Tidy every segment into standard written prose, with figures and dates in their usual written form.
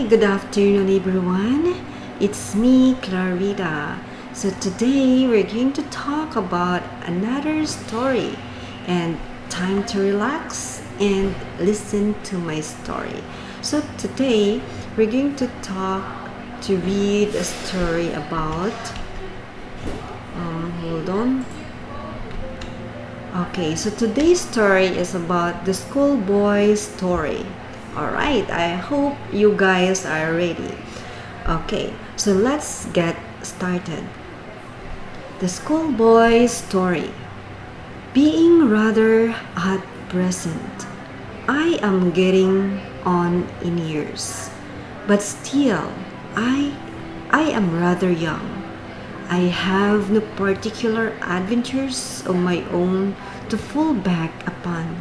good afternoon, everyone. It's me, Clarita. So, today we're going to talk about another story and time to relax and listen to my story. So, today we're going to read a story about. Hold on. Okay, so today's story is about the schoolboy story. Alright, I hope you guys are ready. Okay, so let's get started. The schoolboy story. Being rather at present, I am getting on in years, but still, I am rather young. I have no particular adventures of my own to fall back upon.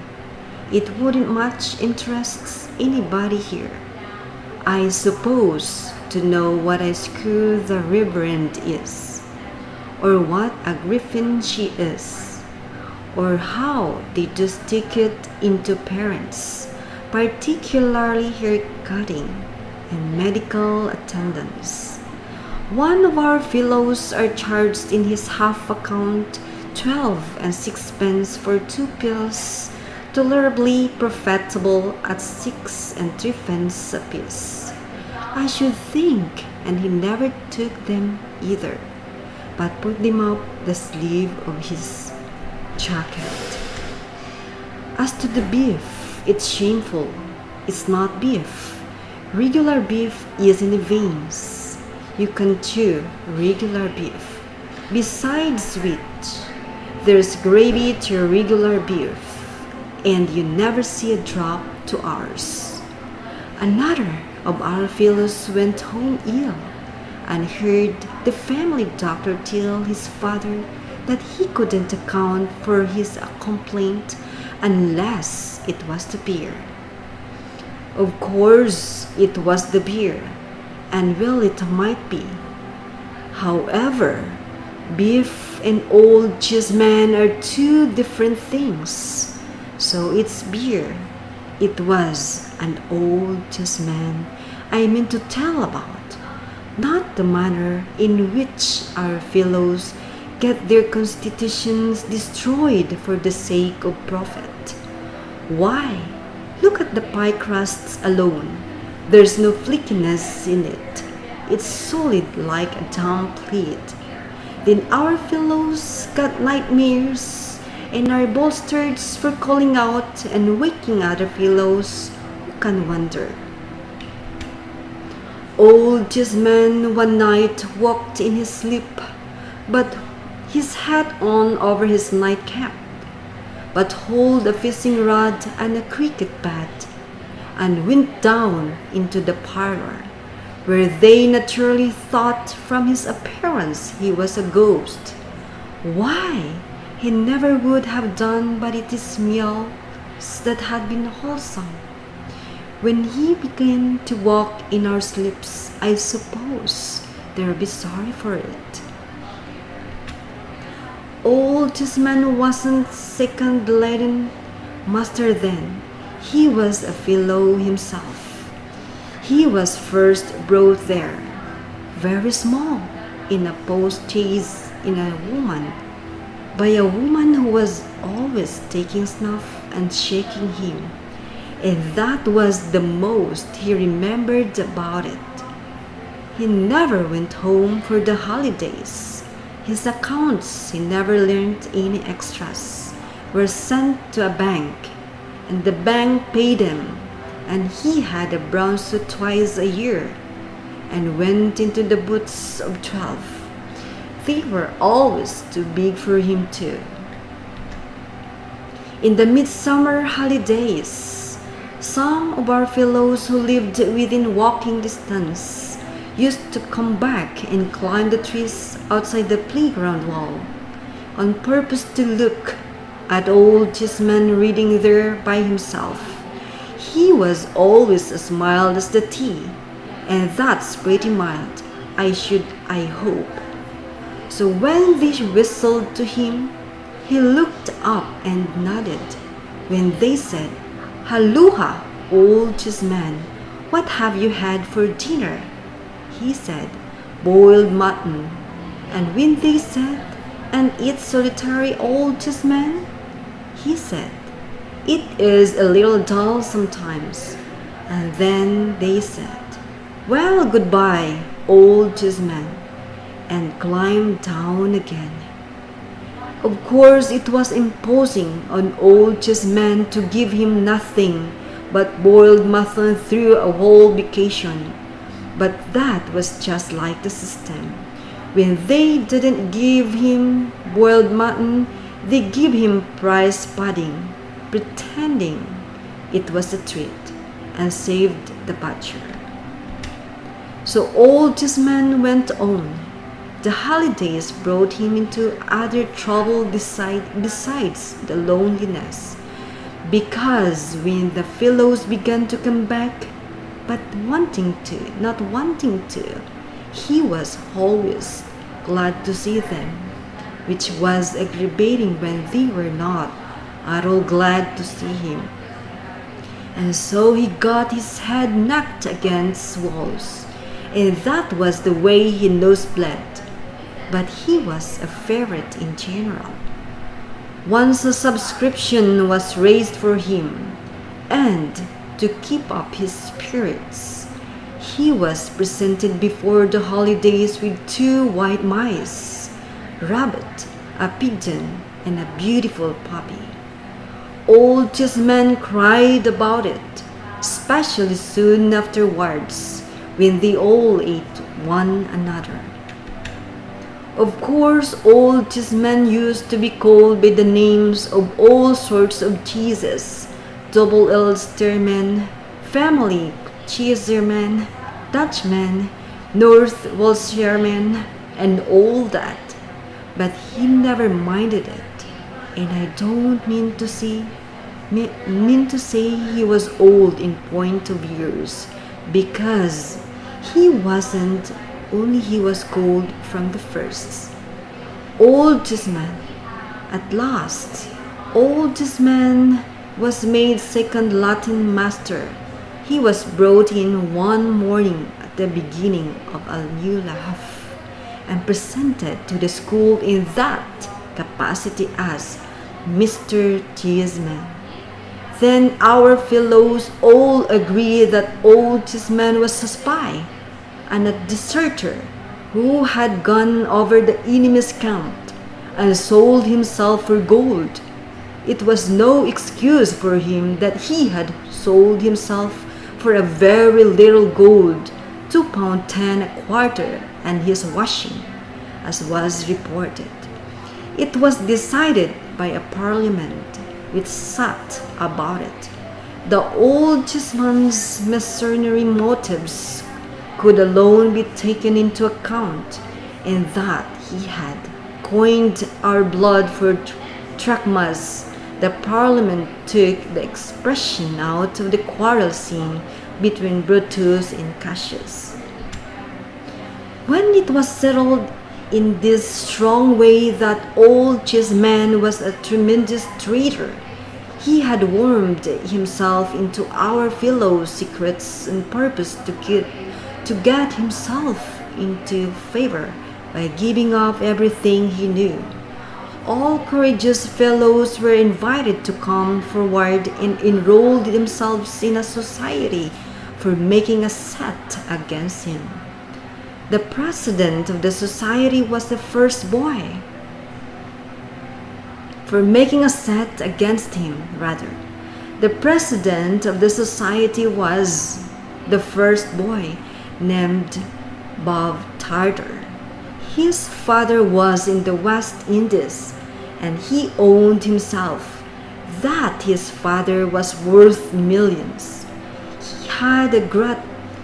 It wouldn't much interest anybody here, I suppose, to know what a screw the Reverend is, or what a griffin she is, or how they just stick it into parents, particularly hair cutting and medical attendance. One of our fellows are charged in his half account 12 and sixpence for 2 pills, tolerably profitable at 6 and 3 pence apiece. I should think, and he never took them either, but put them up the sleeve of his jacket. As to the beef, it's shameful. It's not beef. Regular beef is in the veins. You can chew regular beef. Besides which, there's gravy to regular beef, and you never see a drop to ours. Another of our fellows went home ill, and heard the family doctor tell his father that he couldn't account for his complaint unless it was the beer. Of course, it was the beer, and well it might be. However, beef and old cheeseman are two different things. So it's beer. It was an old cheeseman I mean to tell about, not the manner in which our fellows get their constitutions destroyed for the sake of profit. Why, look at the pie crusts alone. There's no flakiness in it. It's solid like a damp plate. Then our fellows got nightmares and are bolstered for calling out and waking other fellows. Who can wonder? Old Cheeseman one night walked in his sleep, but his hat on over his nightcap, but hold a fishing rod and a cricket bat, and went down into the parlor, where they naturally thought from his appearance he was a ghost. Why, he never would have done but it is meals that had been wholesome. When he began to walk in our sleeps, I suppose they'll be sorry for it. Old Cheeseman wasn't second Latin master then. He was a fellow himself. He was first brought there, very small, in a post-chaise in a woman, by a woman who was always taking snuff and shaking him, and that was the most he remembered about it. He never went home for the holidays. His accounts, he never learned any extras, were sent to a bank, and the bank paid him, and he had a brown suit twice a year, and went into the boots of 12. They were always too big for him too. In the midsummer holidays, some of our fellows who lived within walking distance used to come back and climb the trees outside the playground wall, on purpose to look at old Cheeseman reading there by himself. He was always as mild as the tea, and that's pretty mild, I hope. So when they whistled to him, he looked up and nodded. When they said, "Halloha, old Cheeseman, "What have you had for dinner?" He said, "Boiled mutton." And when they said, "And eat solitary old chessmen?" He said, "It is a little dull sometimes." And then they said, "Well, goodbye, old chessmen," and climbed down again. Of course, it was imposing on old chessmen to give him nothing but boiled mutton through a whole vacation. But that was just like the system. When they didn't give him boiled mutton, they give him prize pudding, pretending it was a treat, and saved the butcher. So old chessman went on. The holidays brought him into other trouble besides the loneliness, because when the fellows began to come back, but not wanting to, he was always glad to see them, which was aggravating when they were not at all glad to see him. And so he got his head knocked against walls, and that was the way he nosebleed. But he was a favorite in general. Once a subscription was raised for him, and to keep up his spirits, he was presented before the holidays with 2 white mice, rabbit, a pigeon, and a beautiful puppy. Old chessmen cried about it, especially soon afterwards, when they all ate one another. Of course, old chessmen used to be called by the names of all sorts of cheeses: double Elsterman, family Cheeserman, Dutchman, North Walsherman, and all that. But he never minded it, and I don't mean to say he was old in point of years, because he wasn't. Only he was cold from the first. Old chessman. At last, old chessman was made second Latin master. He was brought in one morning at the beginning of a new life, and presented to the school in that capacity as Mr. Cheeseman. Then our fellows all agreed that old chessman was a spy, and a deserter who had gone over the enemy's camp and sold himself for gold. It was no excuse for him that he had sold himself for a very little gold, £2.10 a quarter, and his washing, as was reported. It was decided by a parliament which sat about it. The old chessman's mercenary motives could alone be taken into account, and that he had coined our blood for drachmas. The parliament took the expression out of the quarrel scene between Brutus and Cassius. When it was settled in this strong way that old chessman was a tremendous traitor, he had wormed himself into our fellows' secrets on purpose to get himself into favor by giving up everything he knew. All courageous fellows were invited to come forward and enroll themselves in a society for making a set against him. The president of the society was the first boy. For making a set against him, rather. The president of the society was the first boy, named Bob Tarter. His father was in the West Indies, and he owned himself that his father was worth millions. He had a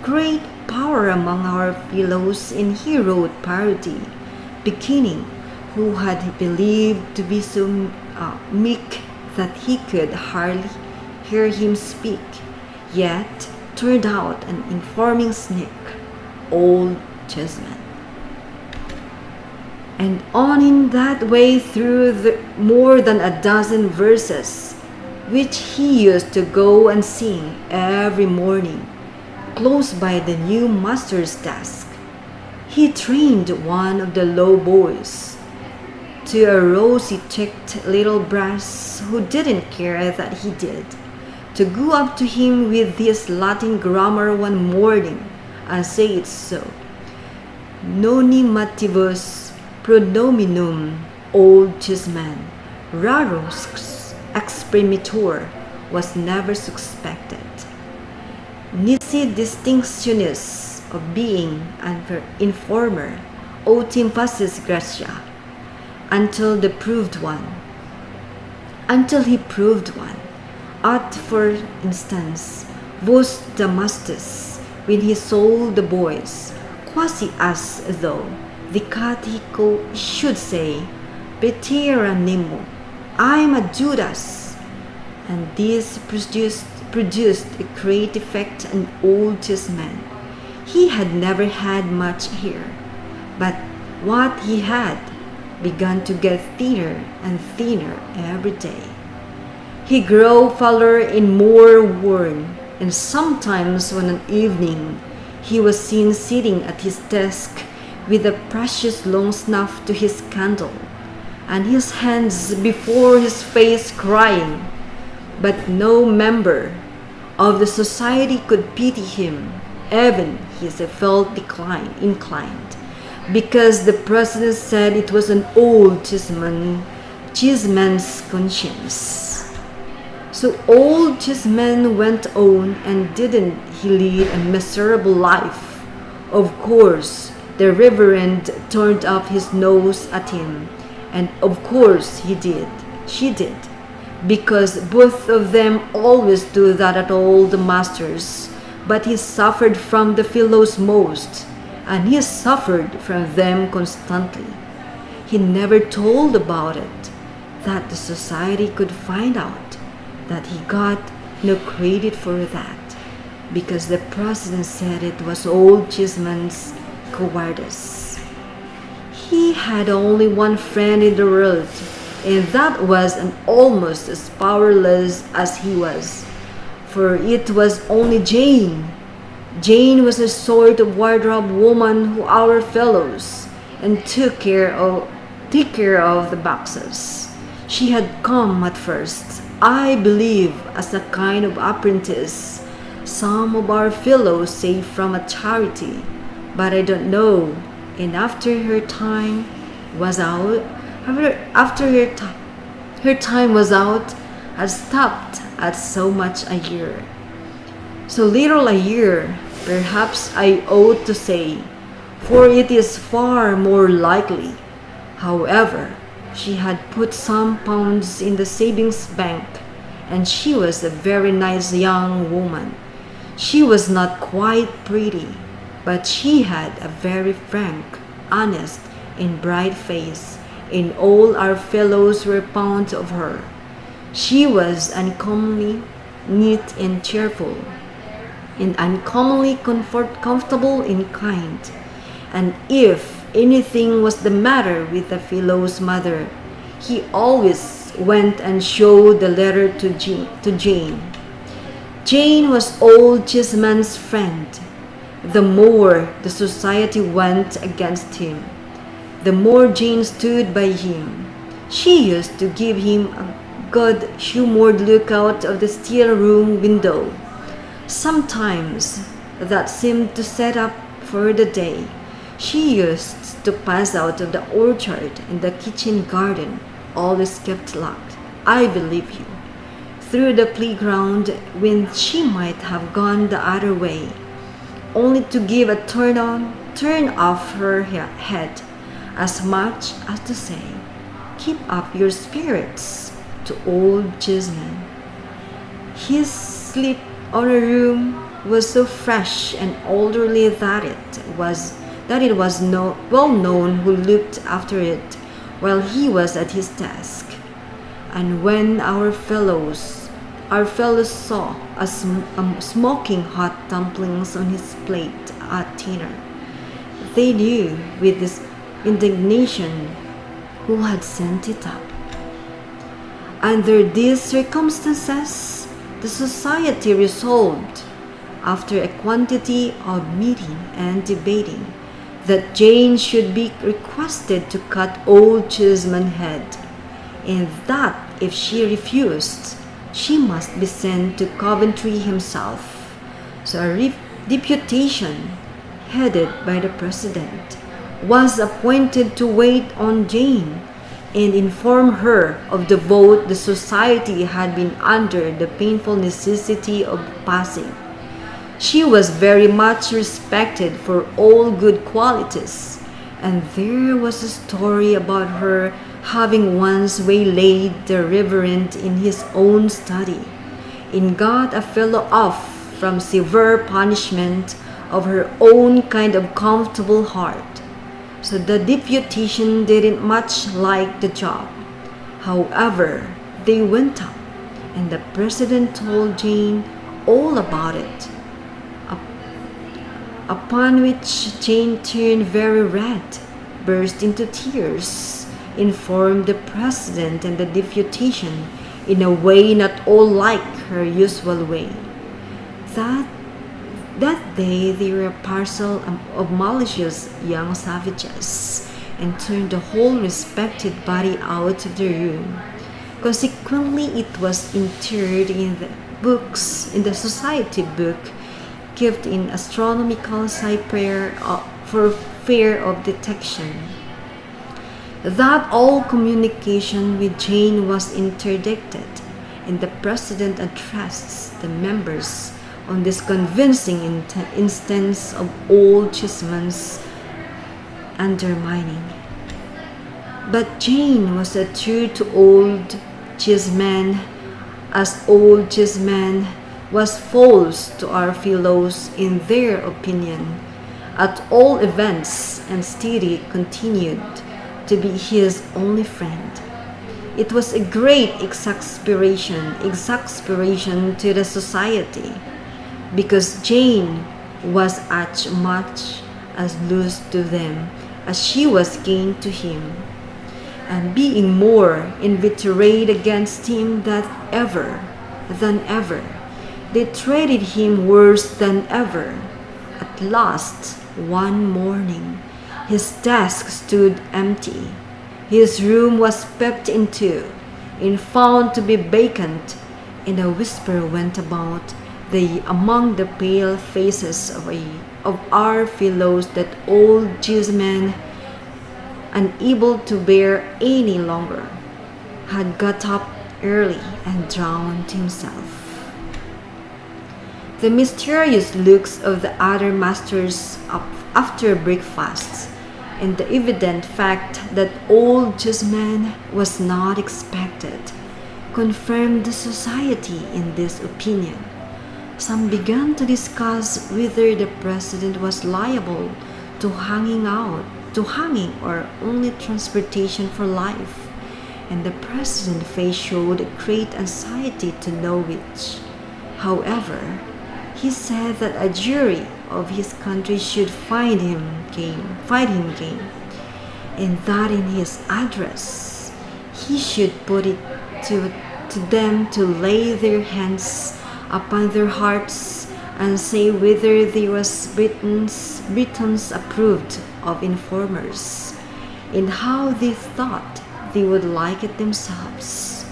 great power among our fellows, and he wrote parody, beginning, who had believed to be so meek that he could hardly hear him speak, yet turned out an informing sneak, old chessman. And on in that way through more than a dozen verses, which he used to go and sing every morning, close by the new master's desk. He trained one of the low boys to a rosy-cheeked little brass who didn't care that he did, to go up to him with his Latin grammar one morning and say it so. Nonimativus pronominum old Cheeseman, raros exprimitur, was never suspected. Nisi distinctionis of being an informer, otim facis gratia, until he proved one. At, for instance, vos Damascus, when he sold the boys, quasi as though the Cathico should say, Petera Nemo, I'm a Judas. And this produced a great effect on old Cheeseman. He had never had much hair, but what he had began to get thinner and thinner every day. He grew fuller and more worn, and sometimes on an evening he was seen sitting at his desk with a precious long snuff to his candle, and his hands before his face crying. But no member of the society could pity him, even he felt inclined, because the president said it was an old Cheeseman's conscience. So old Cheeseman went on, and didn't he lead a miserable life? Of course, the Reverend turned up his nose at him, and of course she did, because both of them always do that at all the masters. But he suffered from the fellows most, and he suffered from them constantly. He never told about it, that the society could find out that he got no credit for that, because the president said it was old Cheeseman's cowardice. He had only one friend in the world, and that was an almost as powerless as he was, for it was only Jane. Jane was a sort of wardrobe woman who our fellows, and took care of the boxes. She had come at first, I believe, as a kind of apprentice. Some of our fellows say from a charity, but I don't know. And after her time was out, had stopped at so much a year. So little a year, perhaps I ought to say, for it is far more likely. However, she had put some pounds in the savings bank, and she was a very nice young woman. She was not quite pretty, but she had a very frank, honest, and bright face, and all our fellows were fond of her. She was uncommonly neat and cheerful, and uncommonly comfortable and kind. And if anything was the matter with the fellow's mother, he always went and showed the letter to Jane. Jane was old Cheeseman's friend. The more the society went against him, the more Jane stood by him. She used to give him a good-humored look out of the still room window. Sometimes that seemed to set up for the day. She used to pass out of the orchard and the kitchen garden, always kept locked, I believe you, through the playground, when she might have gone the other way, only to give a turn off her head, as much as to say, keep up your spirits, to old Cheeseman. His sleep on a room was so fresh and orderly that it was well known who looked after it while he was at his desk. And when our fellows saw smoking hot dumplings on his plate at dinner, they knew with this indignation who had sent it up. Under these circumstances, the society resolved after a quantity of meeting and debating, that Jane should be requested to cut old Cheeseman's head, and that if she refused, she must be sent to Coventry himself. So a deputation, headed by the president, was appointed to wait on Jane and inform her of the vote the society had been under the painful necessity of passing. She was very much respected for all good qualities, and there was a story about her having once waylaid the reverend in his own study, and got a fellow off from severe punishment of her own kind of comfortable heart. So the deputation didn't much like the job. However, they went up, and the president told Jane all about it. Upon which Jane turned very red, burst into tears, informed the president and the deputation in a way not all like her usual way. That that day they were a parcel of malicious young savages, and turned the whole respected body out of the room. Consequently, it was interred in the society book, kept in astronomical cypher for fear of detection. That all communication with Jane was interdicted, and the president addressed the members on this convincing instance of old Cheeseman's undermining. But Jane was as true to old Cheeseman as old Cheeseman was false to our fellows in their opinion. At all events, and Steady continued to be his only friend. It was a great exasperation to the society, because Jane was as much as loose to them as she was gain to him, and being more inveterate against him than ever, they treated him worse than ever. At last, one morning, his desk stood empty, his room was peeped into, and found to be vacant, and a whisper went about among the pale faces of our fellows that old Cheeseman, unable to bear any longer, had got up early and drowned himself. The mysterious looks of the other masters after breakfast, and the evident fact that old Cheeseman was not expected, confirmed the society in this opinion. Some began to discuss whether the president was liable to hanging or only transportation for life, and the president's face showed great anxiety to know which. However, he said that a jury of his country should find him game, and that in his address he should put it to them to lay their hands upon their hearts and say whether they was Britons approved of informers, and how they thought they would like it themselves.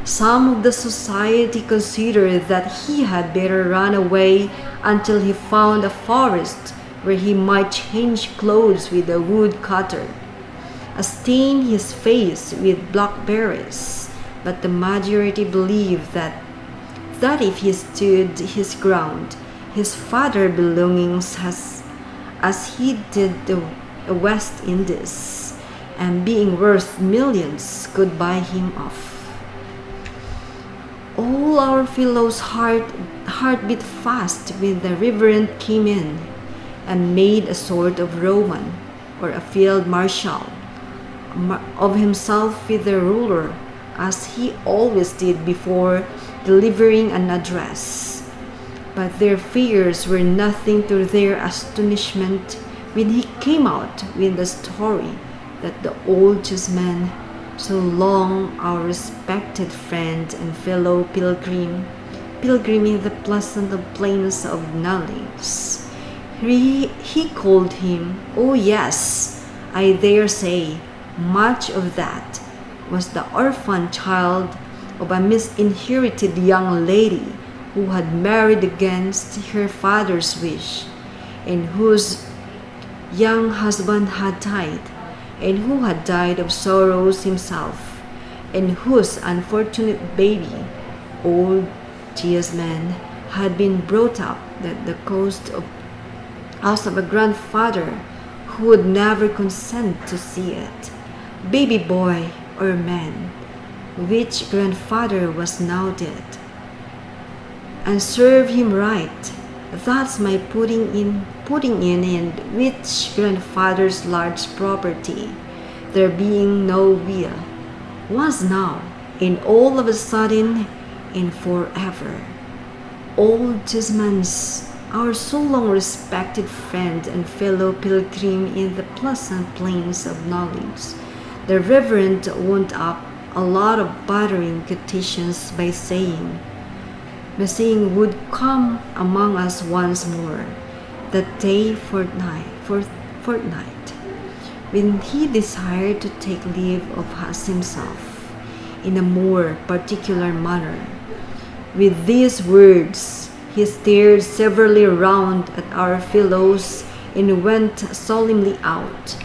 Some of the society considered that he had better run away until he found a forest where he might change clothes with a woodcutter, stain his face with blackberries. But the majority believed that if he stood his ground, his father's belongings as he did the West Indies, and being worth millions, could buy him off. All our fellows' heart beat fast when the reverend came in and made a sort of Roman or a field marshal of himself with the ruler, as he always did before delivering an address. But their fears were nothing to their astonishment when he came out with the story that the old Cheeseman, so long our respected friend and fellow pilgrim, pilgrim in the pleasant plains of Knowledge. He called him, oh yes, I dare say, much of that was the orphan child of a misinherited young lady who had married against her father's wish, and whose young husband had died, and who had died of sorrows himself, and whose unfortunate baby, old Jesman, had been brought up at the cost of house of a grandfather who would never consent to see it, baby boy or man, which grandfather was now dead. And serve him right, that's my putting in and which grandfather's large property, there being no will, was now, and all of a sudden, and forever. Old Jesman's, our so long respected friend and fellow pilgrim in the pleasant plains of Knowledge, the Reverend wound up a lot of battering quotations by saying would come among us once more, that day fortnight, when he desired to take leave of us himself in a more particular manner. With these words, he stared severely round at our fellows and went solemnly out.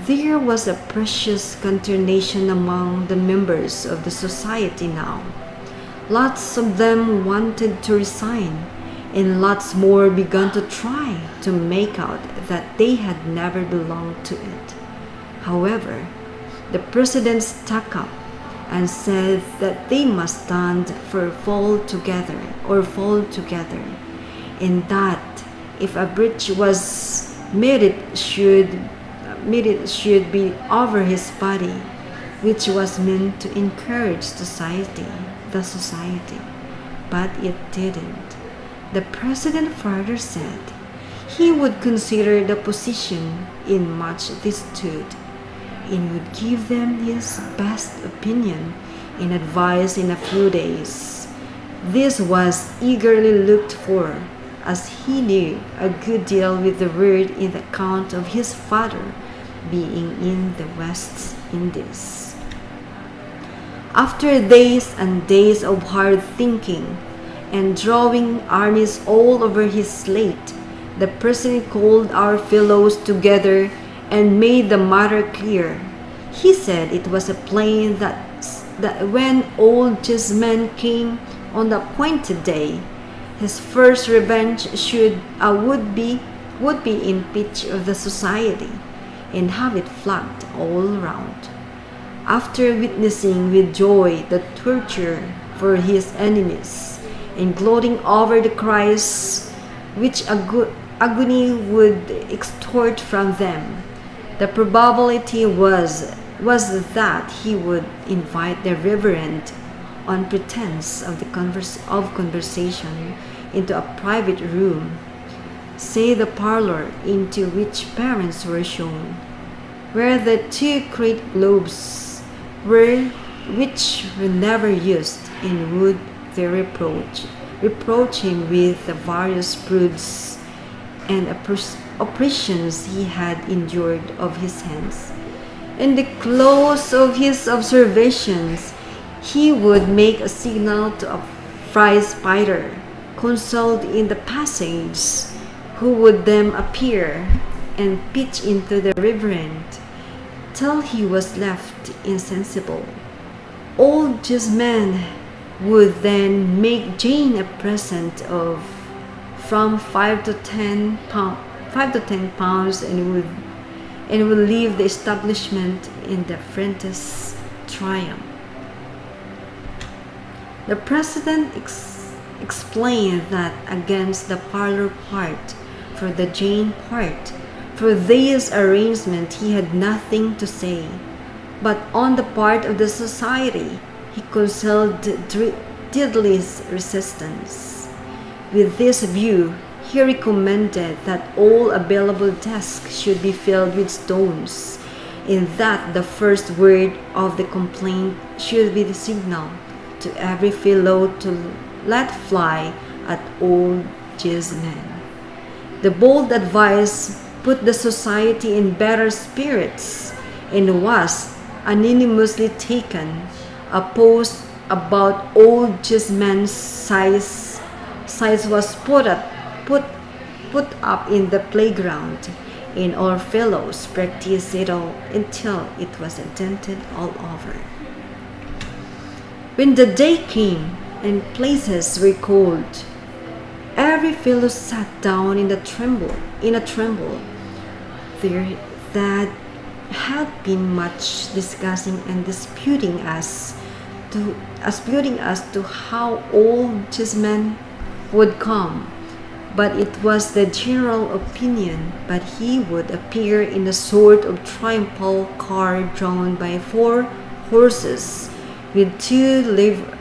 There was a precious consternation among the members of the society now. Lots of them wanted to resign, and lots more began to try to make out that they had never belonged to it. However, the president stuck up and said that they must stand for fall together, and that if a breach was made it should be over his body, which was meant to encourage the society, but it didn't. The president further said he would consider the position in much dispute and would give them his best opinion and advice in a few days. This was eagerly looked for, as he knew a good deal with the word in the account of his father being in the West Indies. After days and days of hard thinking and drawing armies all over his slate, the president called our fellows together and made the matter clear. He said it was plain that when old Jesman came on the appointed day, his first revenge would be impeach of the society and have it flogged all round. After witnessing with joy the torture for his enemies, and gloating over the cries which agony would extort from them, the probability was that he would invite the Reverend on pretense of conversation into a private room, say the parlor into which parents were shown, where the two great globes were, which were never used, and would they reproach him with the various broods and oppressions he had endured of his hands. In the close of his observations, he would make a signal to a prize spider, concealed in the passage, who would then appear and pitch into the Reverend till he was left insensible. Old Jesman would then make Jane a present of from 5 to 10 pounds, and would leave the establishment in the friendest triumph. The president explained that against the parlor part, for the Jane part, for this arrangement he had nothing to say, but on the part of the society he concealed deadliest resistance. With this view, he recommended that all available desks should be filled with stones, and that the first word of the complaint should be the signal to every fellow let fly at old Cheeseman. The bold advice put the society in better spirits and was unanimously taken. A post about old Cheeseman's size was put up in the playground, and all fellows practiced it all until it was attempted all over. When the day came and places were cold, every fellow sat down in a tremble. There that had been much discussing and disputing as to how old Cheeseman would come, but it was the general opinion that he would appear in a sort of triumphal car drawn by 4 horses, with 2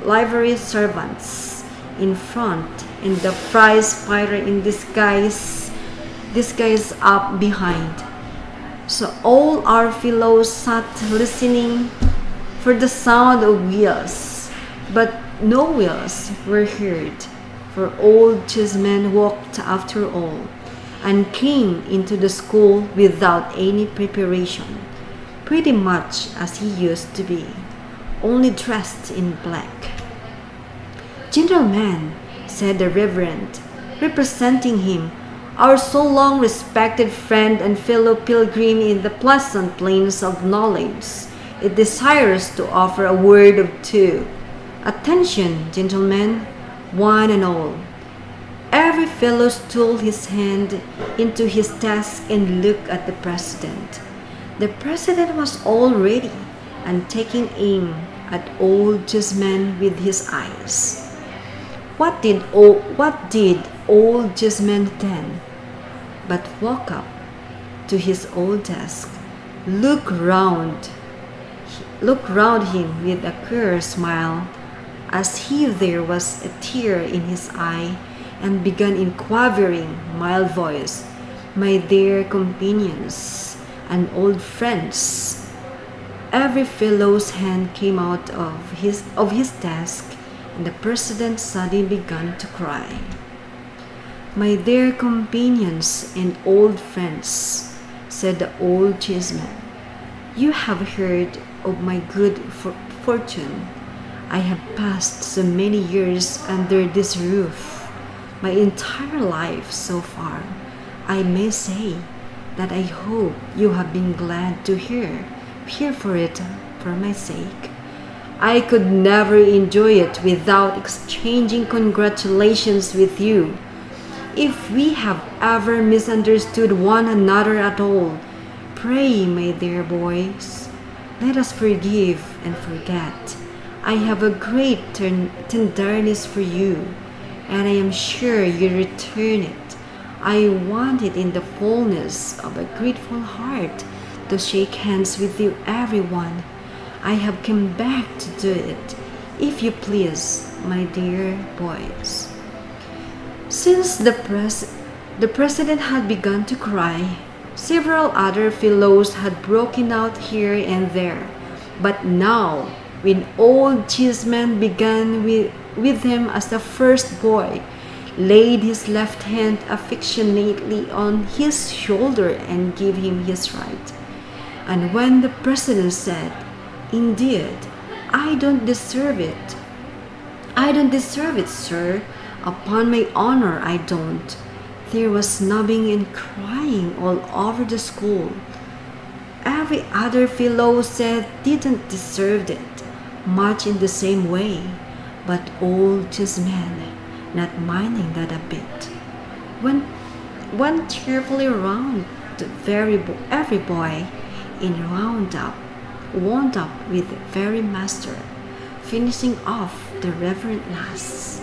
livery servants in front and the prize fighter in disguise up behind. So all our fellows sat listening for the sound of wheels, but no wheels were heard, for old Cheeseman walked after all, and came into the school without any preparation, pretty much as he used to be, only dressed in black. "Gentlemen," said the Reverend, representing him, "our so long respected friend and fellow pilgrim in the pleasant plains of knowledge, is desirous to offer a word of two. Attention, gentlemen, one and all." Every fellow stole his hand into his desk and looked at the president. The president was all ready and taking aim at old Cheeseman with his eyes. What did old Cheeseman then but walk up to his old desk, look round him with a queer smile, as if there was a tear in his eye, and began in quavering, mild voice, "My dear companions and old friends." Every fellow's hand came out of his desk, and the president suddenly began to cry. "My dear companions and old friends," said the old Cheeseman, "you have heard of my good fortune. I have passed so many years under this roof, my entire life so far. I may say that I hope you have been glad to hear for it for my sake. I could never enjoy it without exchanging congratulations with you. If we have ever misunderstood one another at all, pray, my dear boys, let us forgive and forget. I have a great tenderness for you, and I am sure you return it. I want it in the fullness of a grateful heart to shake hands with you, everyone. I have come back to do it, if you please, my dear boys." Since the president had begun to cry, several other fellows had broken out here and there. But now, when old Cheeseman began with him as the first boy, laid his left hand affectionately on his shoulder and gave him his right. And when the president said, "Indeed, I don't deserve it. I don't deserve it, sir. Upon my honor, I don't," there was snubbing and crying all over the school. Every other fellow said didn't deserve it, much in the same way, but old Cheeseman, not minding that a bit, went cheerfully round to every boy and wound up with the very master, finishing off the Reverend last.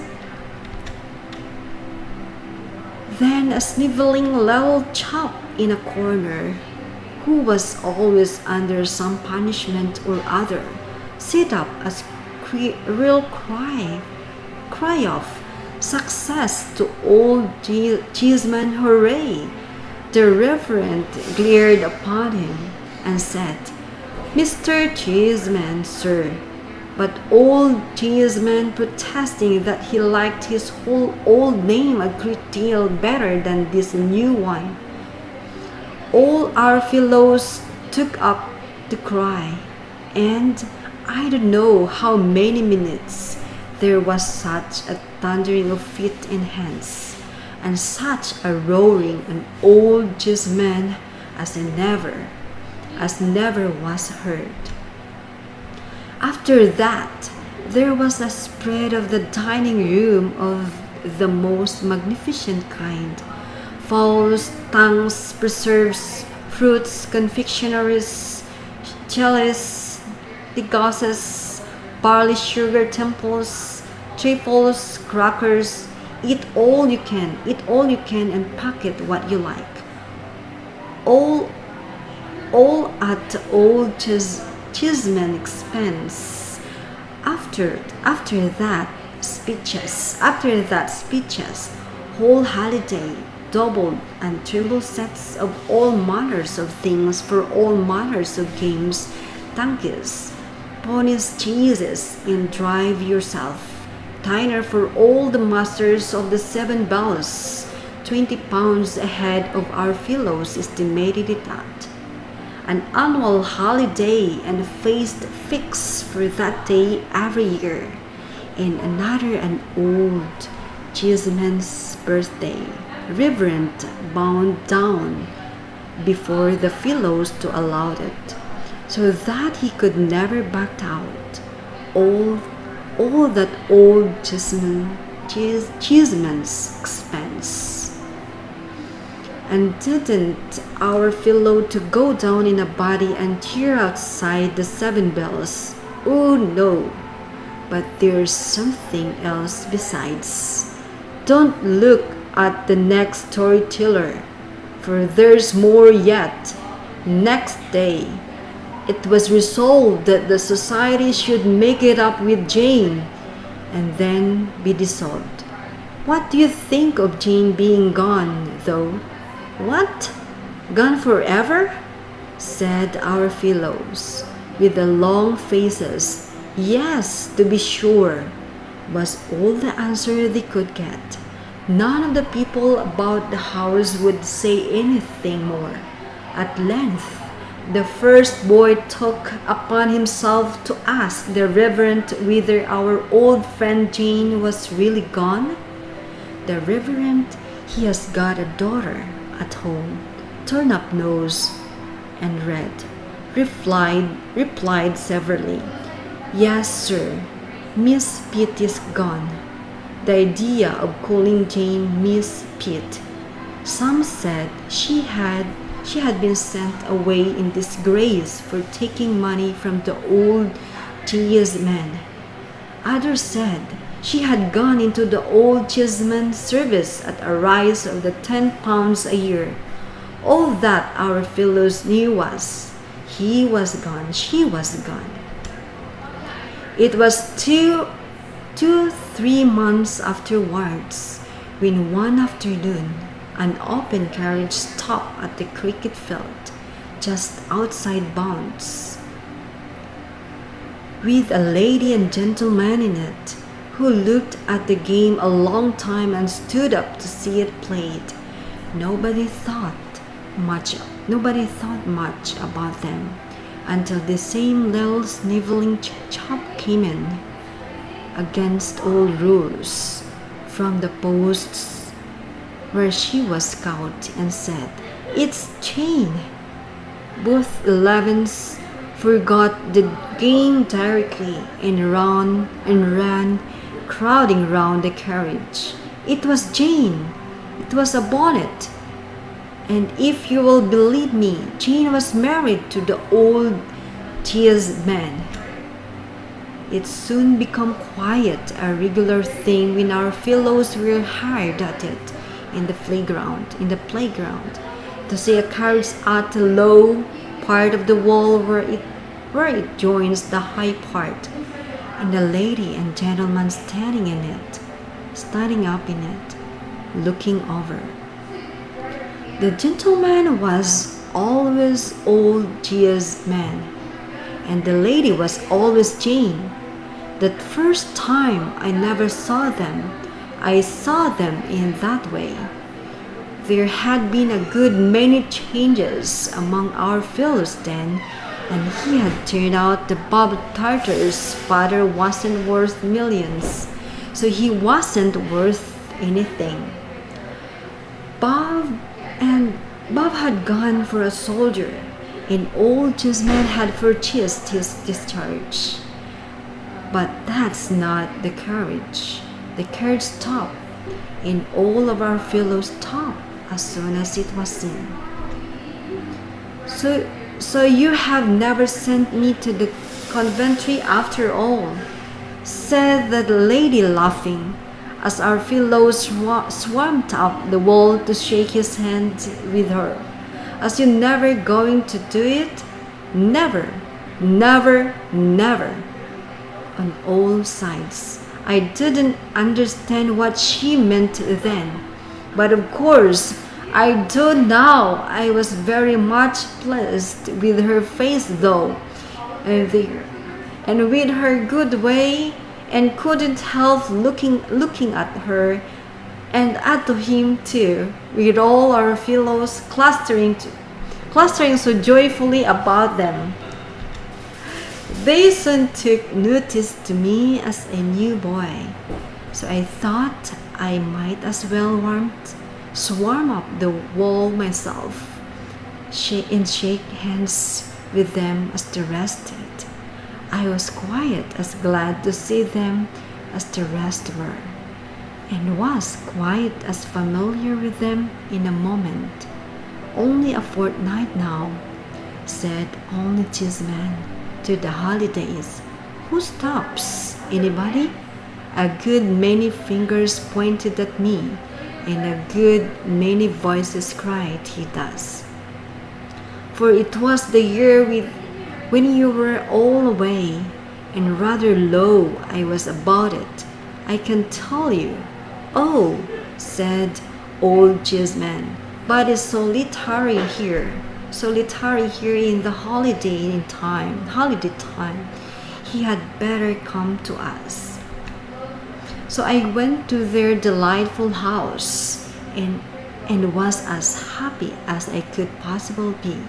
Then a sniveling little chap in a corner, who was always under some punishment or other, set up a real cry of "Success to old Cheeseman, hooray!" The Reverend glared upon him and said, "Mr. Cheeseman, sir, but old Cheeseman protesting that he liked his whole old name a great deal better than this new one. All our fellows took up the cry, and I don't know how many minutes there was such a thundering of feet and hands, and such a roaring and old Cheeseman as never was heard. After that, there was a spread of the dining room of the most magnificent kind: fowls, tongues, preserves, fruits, confectionaries, jellies, degosses, barley sugar temples, trifles, crackers. Eat all you can, and pocket what you like. All all at old Cheeseman's expense. After that speeches, whole holiday, double and triple sets of all manners of things for all manners of games, donkeys, ponies, cheeses, and drive yourself. Dinner for all the masters of the 7 bells. 20 pounds a head of our fellows estimated it at. An annual holiday and a feast fixed for that day every year, and another an old Cheeseman's birthday, reverent bound down before the fellows to allow it, so that he could never back out. All that old Cheeseman's expense. And didn't our fellow to go down in a body and cheer outside the 7 bells? Oh no! But there's something else besides. Don't look at the next storyteller, for there's more yet. Next day, it was resolved that the society should make it up with Jane, and then be dissolved. What do you think of Jane being gone, though? What? Gone forever? Said our fellows, with the long faces. Yes, to be sure, was all the answer they could get. None of the people about the house would say anything more. At length, the first boy took upon himself to ask the Reverend whether our old friend Jane was really gone. The Reverend, he has got a daughter at home, turn up nose and red, replied severally, yes, sir, Miss Pitt is gone. The idea of calling Jane Miss Pitt. Some said she had been sent away in disgrace for taking money from the old Cheeseman. Others said she had gone into the old Cheeseman's service at a rise of the 10 pounds a year. All that our fellows knew was, he was gone, she was gone. It was 3 months afterwards, when one afternoon an open carriage stopped at the cricket field, just outside Bounds, with a lady and gentleman in it, who looked at the game a long time and stood up to see it played. Nobody thought much about them until the same little sniveling chap came in, against all rules, from the posts where she was scout, and said, "It's Jane." Both 11s forgot the game directly and ran crowding round the carriage. It was Jane. It was a bonnet. And if you will believe me, Jane was married to the old Cheeseman. It soon became quite a regular thing when our fellows were hired at it in the playground, to see a carriage at the low part of the wall where it joins the high part, and the lady and gentleman standing up in it, looking over. The gentleman was always old Cheeseman, and the lady was always Jane. That first time I never saw them, I saw them in that way. There had been a good many changes among our fellows then, and he had turned out that Bob Tarter's father wasn't worth millions, so he wasn't worth anything. Bob and Bob had gone for a soldier, and old Cheeseman had purchased his discharge. But that's not the courage. The courage stopped, and all of our fellows stopped as soon as it was seen. So you have never sent me to the conventry after all, said the lady laughing, as our fellows swarmed up the wall to shake his hand with her. As you never going to do it? Never, never, never. On all sides. I didn't understand what she meant then, but of course I do now. I was very much pleased with her face though, and with her good way, and couldn't help looking at her and at him too, with all our fellows clustering so joyfully about them. They soon took notice to me as a new boy, so I thought I might as well swarm up the wall myself, and shake hands with them as the rest did. I was quite as glad to see them as the rest were, and was quite as familiar with them in a moment. Only a fortnight now, said only Cheeseman, to the holidays. Who stops? Anybody? A good many fingers pointed at me, and a good many voices cried, he does. For it was the year when you were all away, and rather low I was about it, I can tell you. Oh, said old Cheeseman, but it's solitary here in the holiday time. He had better come to us. So I went to their delightful house, and was as happy as I could possibly be.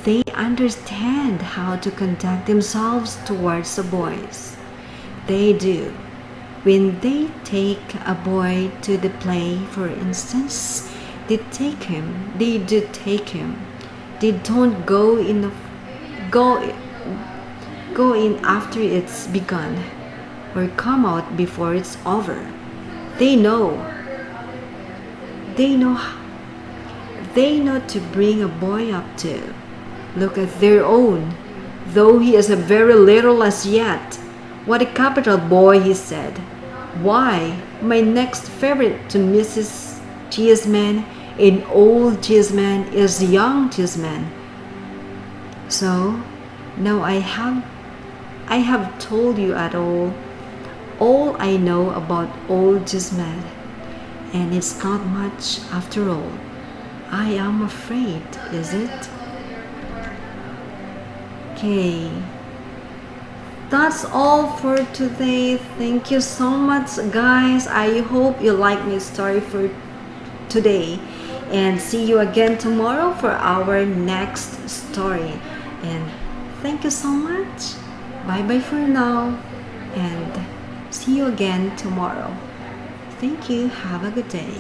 They understand how to conduct themselves towards the boys. They do. When they take a boy to the play, for instance, they do take him. They don't go in after it's begun, or come out before it's over. They know to bring a boy up to look at their own, though he is a very little as yet. What a capital boy, he said. Why, my next favorite to Mrs. Cheeseman in old Cheeseman is young Cheeseman. So now I have told you at all I know about old Cheeseman, and it's not much after all. I am afraid, is it? Okay, that's all for today. Thank you so much, guys. I hope you like my story for today, and see you again tomorrow for our next story. And thank you so much. Bye bye for now, and see you again tomorrow. Thank you. Have a good day.